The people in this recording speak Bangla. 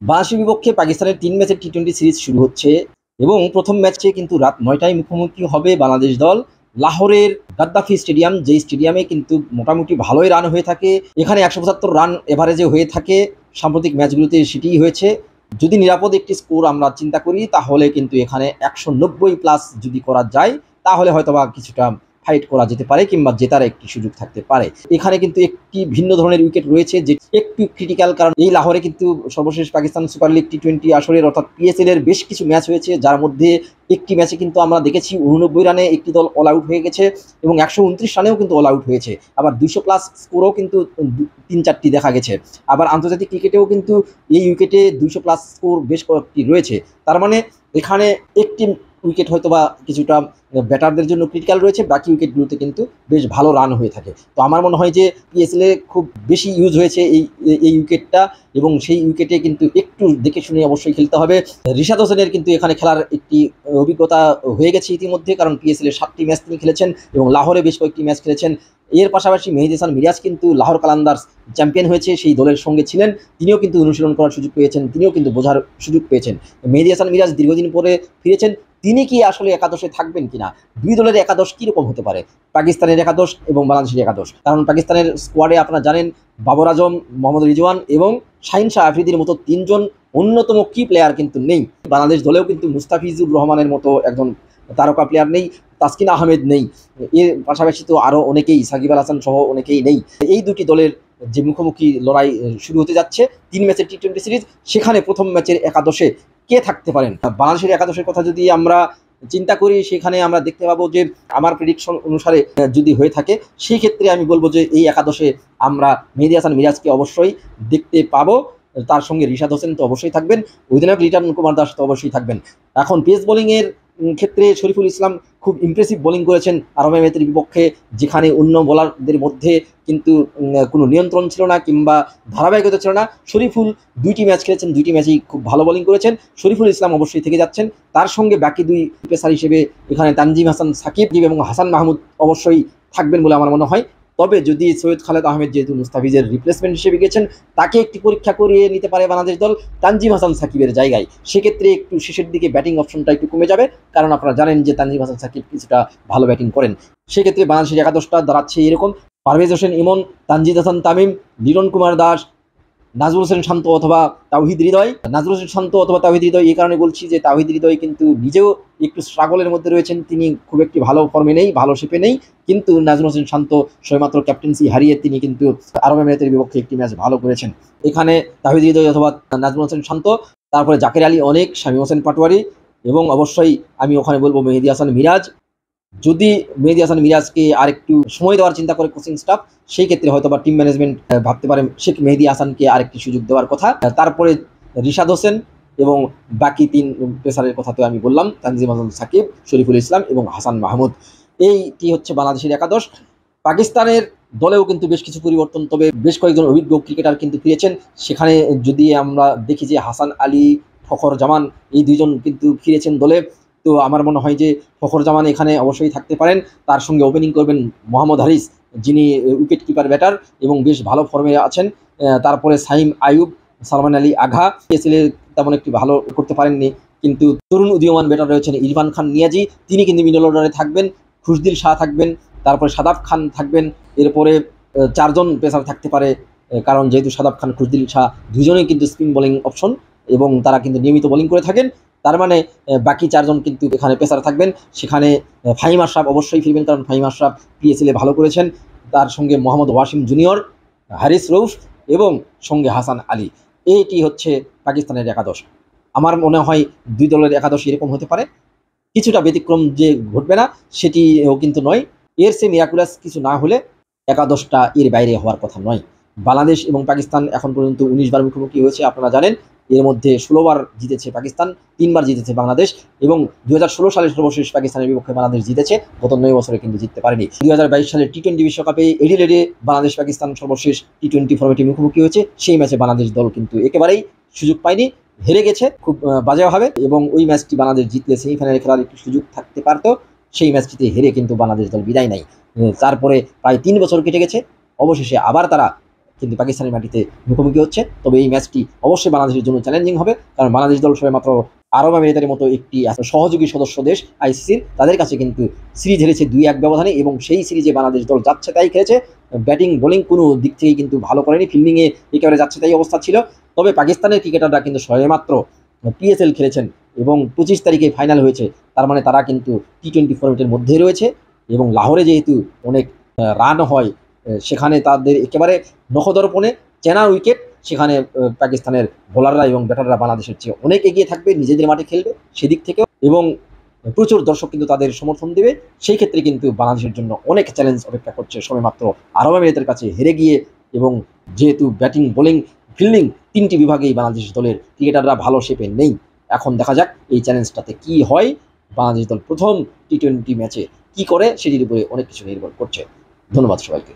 বাংলাদেশের বিপক্ষে পাকিস্তানের ৩ ম্যাচের টি-20 সিরিজ শুরু হচ্ছে এবং প্রথম ম্যাচে কিন্তু রাত ৯টায় মুখোমুখি হবে বাংলাদেশ দল লাহোরের গাদ্দাফি স্টেডিয়াম, যেই স্টেডিয়ামে কিন্তু মোটামুটি ভালোই রান হয়ে থাকে। এখানে ১৭৫ রান এভারেজে হয়ে থাকে, সাম্প্রতিক ম্যাচগুলোতে সেটিই হয়েছে। যদি নিরাপদ একটি স্কোর আমরা চিন্তা করি তাহলে কিন্তু এখানে ১৯০ প্লাস যদি করা যায় তাহলে হয়তোবা কিছুটা ফাইট করা যেতে পারে কিংবা জেতার একটি সুযোগ থাকতে পারে। এখানে কিন্তু একটি ভিন্ন ধরনের উইকেট রয়েছে যে একটু ক্রিটিক্যাল, কারণ এই লাহোরে কিন্তু সর্বশেষ পাকিস্তান সুপার লিগ টি-20 আসরের অর্থাৎ পিএসএল এর বেশ কিছু ম্যাচ হয়েছে, যার মধ্যে একটি ম্যাচে কিন্তু আমরা দেখেছি 89 রানে একটি দল অল আউট হয়ে গেছে এবং ১২৯ রানেও কিন্তু অল আউট হয়েছে। আবার ২০০ প্লাস স্কোরও কিন্তু ৩-৪টি দেখা গেছে। আবার আন্তর্জাতিক ক্রিকেটেও কিন্তু এই উইকেটে ২০০ প্লাস স্কোর বেশ কয়েকটি রয়েছে। তার মানে এখানে একটি উইকেট হয়তো বা কিছুটা ব্যাটারদের জন্য ক্রিটিক্যাল রয়েছে, বাকি উইকেটগুলোতে কিন্তু বেশ ভালো রান হয়ে থাকে। তো আমার মনে হয় যে পিএসএল এ খুব বেশি ইউজ হয়েছে এই উইকেটটা এবং সেই উইকেটে কিন্তু একটু দেখে শুনে অবশ্যই খেলতে হবে। রিশাদ হোসেনের কিন্তু এখানে খেলার একটি অভিজ্ঞতা হয়ে গেছে ইতিমধ্যে, কারণ পিএসএল এর ৭টি ম্যাচ তিনি খেলেছেন এবং লাহোরে বেশ কয়েকটি ম্যাচ খেলেছেন। এর পাশাপাশি মেহেদী হাসান মিরাজ কিন্তু লাহোর কালান্দার্স চ্যাম্পিয়ন হয়েছে, সেই দলের সঙ্গে ছিলেন, তিনিও কিন্তু অনুশীলন করার সুযোগ পেয়েছেন, তিনিও কিন্তু বোঝার সুযোগ পেয়েছেন। মেহেদী হাসান মিরাজ দীর্ঘদিন পরে ফিরেছেন, তিনি কি আসলে একাদশে থাকবেন কিনা, দুই দলের একাদশ কীরকম হতে পারে, পাকিস্তানের একাদশ এবং বাংলাদেশের একাদশ। কারণ পাকিস্তানের স্কোয়াডে আপনারা জানেন বাবর আজম, মোহাম্মদ রিজওয়ান এবং শাহিন শাহ আফ্রিদির মতো ৩ জন অন্যতম কি প্লেয়ার কিন্তু নেই। বাংলাদেশ দলেও কিন্তু মুস্তাফিজুর রহমানের মতো একজন তারকা প্লেয়ার নেই, তাসকিন আহমেদ নেই, এর পাশাপাশি তো আরও অনেকেই, সাকিব আল হাসান সহ অনেকেই নেই। এই দুটি দলের যে মুখোমুখি লড়াই শুরু হতে যাচ্ছে ৩ ম্যাচের টি-20 সিরিজ, সেখানে প্রথম ম্যাচের একাদশে কে থাকতে পারেন। বাংলাদেশের একাদশের কথা যদি আমরা চিন্তা করি সেখানে আমরা দেখতে পাবো যে আমার প্রেডিকশন অনুসারে যদি হয়ে থাকে সেই ক্ষেত্রে আমি বলবো যে এই একাদশে আমরা মেহেদী হাসান মিরাজকে অবশ্যই দেখতে পাবো, তার সঙ্গে রিশাদ হোসেন তো অবশ্যই থাকবেন, অধিনায়ক লিটন কুমার দাস তো অবশ্যই থাকবেন। এখন পেস বোলিংয়ের ক্ষেত্রে শরীফুল ইসলাম খুব ইমপ্রেসিভ বোলিং করেছেন আরব আমিরাতের বিপক্ষে, যেখানে অন্য বোলারদের মধ্যে কিন্তু কোনো নিয়ন্ত্রণ ছিল না কিংবা ধারাবাহিকতা ছিল না। শরীফুল ২টি ম্যাচ খেলেছেন, ২টি ম্যাচেই খুব ভালো বোলিং করেছেন। শরীফুল ইসলাম অবশ্যই থেকে যাচ্ছেন, তার সঙ্গে বাকি ২ পেসার হিসেবে এখানে তানজিম হাসান সাকিব এবং হাসান মাহমুদ অবশ্যই থাকবেন বলে আমার মনে হয়। তবে যদি সৈয়দ খালেদ আহমেদ যেহেতু মুস্তাফিজের রিপ্লেসমেন্ট হিসেবে গেছেন, তাকে একটি পরীক্ষা করিয়ে নিতে পারে বাংলাদেশ দল তানজিম হাসান সাকিবের জায়গায়, সেক্ষেত্রে একটু শেষের দিকে ব্যাটিং অপশনটা একটু কমে যাবে, কারণ আপনারা জানেন যে তানজিম হাসান সাকিব কিছুটা ভালো ব্যাটিং করেন। সেক্ষেত্রে বাংলাদেশের একাদশটা দাঁড়াচ্ছে এরকম: পারভেজ হোসেন ইমন, তানজিদ হাসান তামিম, লিটন কুমার দাস, নাজমুল হোসেন শান্ত অথবা তাওহিদ হৃদয়। নাজমুল হোসেন শান্ত অথবা তাওহিদ হৃদয় এই কারণে বলছি যে তাওহিদ হৃদয় কিন্তু নিজেও একটু স্ট্রাগলের মধ্যে রয়েছেন, তিনি খুব একটি ভালো ফর্মে নেই, ভালো শেপে নেই, কিন্তু নাজমুল হোসেন শান্ত সবেমাত্র ক্যাপ্টেন্সি হারিয়ে তিনি কিন্তু আরব আমিরাতের বিপক্ষে একটি ম্যাচ ভালো করেছেন। এখানে তাওহিদ হৃদয় অথবা নাজমুল হোসেন শান্ত, তারপরে জাকের আলী অনেক, শামীম হোসেন পাটোয়ারি এবং অবশ্যই আমি ওখানে বলবো মেহেদী হাসান মিরাজ। যদি মেহেদী হাসান মিরাজকে আরেকটু সময় দেওয়ার চিন্তা করে কোচিং স্টাফ, সেই ক্ষেত্রে হয়তো বা টিম ম্যানেজমেন্ট ভাবতে পারে শেখ মেহেদী হাসানকে আরেকটি সুযোগ দেওয়ার কথা। তারপরে রিশাদ হোসেন এবং বাকি ৩ পেসারের কথা তো আমি বললাম, তানজিম হাসান সাকিব, শরীফুল ইসলাম এবং হাসান মাহমুদ। এইটি হচ্ছে বাংলাদেশের একাদশ। পাকিস্তানের দলেও কিন্তু বেশ কিছু পরিবর্তন, তবে বেশ কয়েকজন অভিজ্ঞ ক্রিকেটার কিন্তু ফিরেছেন। সেখানে যদি আমরা দেখি যে হাসান আলী, ফখর জামান এই ২ জন কিন্তু ফিরেছেন দলে। তো আমার মনে হয় যে ফখর জামান এখানে অবশ্যই থাকতে পারেন, তার সঙ্গে ওপেনিং করবেন মোহাম্মদ হারিস, যিনি উইকেট কিপার ব্যাটার এবং বেশ ভালো ফর্মে আছেন। তারপরে সাইম আইয়ুব, সালমান আলী আঘা এসএলে তেমন একটি ভালো করতে পারেননি, কিন্তু তরুণ উদীয়মান ব্যাটার রয়েছেন ইরফান খান নিয়াজি, তিনি কিন্তু মিডল অর্ডারে থাকবেন। খুশদিল শাহ থাকবেন, তারপরে সাদাব খান থাকবেন। এরপরে ৪ জন পেসার থাকতে পারে, কারণ যেহেতু সাদাব খান, খুশদিল শাহ দুজনেই কিন্তু স্পিন বোলিং অপশন এবং তারা কিন্তু নিয়মিত বোলিং করে থাকেন। তার মানে বাকি ৪ জন কিন্তু এখানে পেসার থাকবেন। সেখানে ফাহিম আশরাফ অবশ্যই ফিরবেন, কারণ ফাহিম আশরাফ পিএসএলে ভালো করেছেন। তার সঙ্গে মোহাম্মদ ওয়াসিম জুনিয়র, হারিস রৌফ এবং সঙ্গে হাসান আলী। এইটি হচ্ছে পাকিস্তানের একাদশ। আমার মনে হয় ২ দলের একাদশ এরকম হতে পারে, কিছুটা ব্যতিক্রম যে ঘটবে না সেটিও কিন্তু নয়। এর চেয়ে মিরাকুলাস কিছু না হলে একাদশটা এর বাইরে হওয়ার কথা নয়। বাংলাদেশ এবং পাকিস্তান এখন পর্যন্ত ১৯ বার মুখোমুখি হয়েছে, আপনারা জানেন। এর মধ্যে ১৬ বার জিতেছে পাকিস্তান, ৩ বার জিতেছে বাংলাদেশ এবং ২০১৬ সালে সর্বশেষ পাকিস্তানের বিপক্ষে বাংলাদেশ জিতেছে, গত ৯ বছরে কিন্তু জিততে পারেনি। ২০২২ সালের টি-20 বিশ্বকাপে এডিলেডে বাংলাদেশ পাকিস্তান সর্বশেষ টি-20 ফরম্যাটে মুখোমুখি হয়েছে, সেই ম্যাচে বাংলাদেশ দল কিন্তু একেবারেই সুযোগ পায়নি, হেরে গেছে খুব বাজেভাবে এবং ওই ম্যাচটি বাংলাদেশ জিতলে সেমিফাইনালে খেলার একটু সুযোগ থাকতে পারত, সেই ম্যাচটিতে হেরে কিন্তু বাংলাদেশ দল বিদায় নেয়। তারপরে প্রায় ৩ বছর কেটে গেছে, অবশেষে আবার তারা কিন্তু পাকিস্তানের মাটিতে মুখোমুখি হচ্ছে। তবে এই ম্যাচটি অবশ্যই বাংলাদেশের জন্য চ্যালেঞ্জিং হবে, কারণ বাংলাদেশ দল সবেমাত্র আরব আমিরাতের মতো একটি সহযোগী সদস্য দেশ আইসিসির, তাদের কাছে কিন্তু সিরিজ হেরেছে 2-1 ব্যবধানে, এবং সেই সিরিজে বাংলাদেশ দল যাচ্ছে তাই খেলেছে। ব্যাটিং বোলিং কোনো দিক থেকেই কিন্তু ভালো করেনি, ফিল্ডিংয়ে একেবারে যাচ্ছে তাই অবস্থা ছিল। তবে পাকিস্তানের ক্রিকেটাররা কিন্তু সবেমাত্র পিএসএল খেলেছেন এবং 25 তারিখে ফাইনাল হয়েছে। তার মানে তারা কিন্তু টি-20 ফরম্যাটের মধ্যেই রয়েছে, এবং লাহোরে যেহেতু অনেক রান হয়, সেখানে তাদের একেবারে নখদর্পণে চেনা উইকেট, সেখানে পাকিস্তানের বোলাররা এবং ব্যাটাররা বাংলাদেশের চেয়ে অনেক এগিয়ে থাকবে, নিজেদের মাঠে খেলবে সেদিক থেকেও, এবং প্রচুর দর্শক কিন্তু তাদের সমর্থন দেবে। সেই ক্ষেত্রে কিন্তু বাংলাদেশের জন্য অনেক চ্যালেঞ্জ অপেক্ষা করছে সবেমাত্র আরব আমিরাতের কাছে হেরে গিয়ে। এবং যেহেতু ব্যাটিং বোলিং ফিল্ডিং তিনটি বিভাগেই বাংলাদেশ দলের ক্রিকেটাররা ভালো শেপে নেই, এখন দেখা যাক এই চ্যালেঞ্জটাতে কি হয়। বাংলাদেশ দল প্রথম টি-20 ম্যাচে কি করে সেটির উপরে অনেক কিছু নির্ভর করছে। ধন্যবাদ সবাইকে।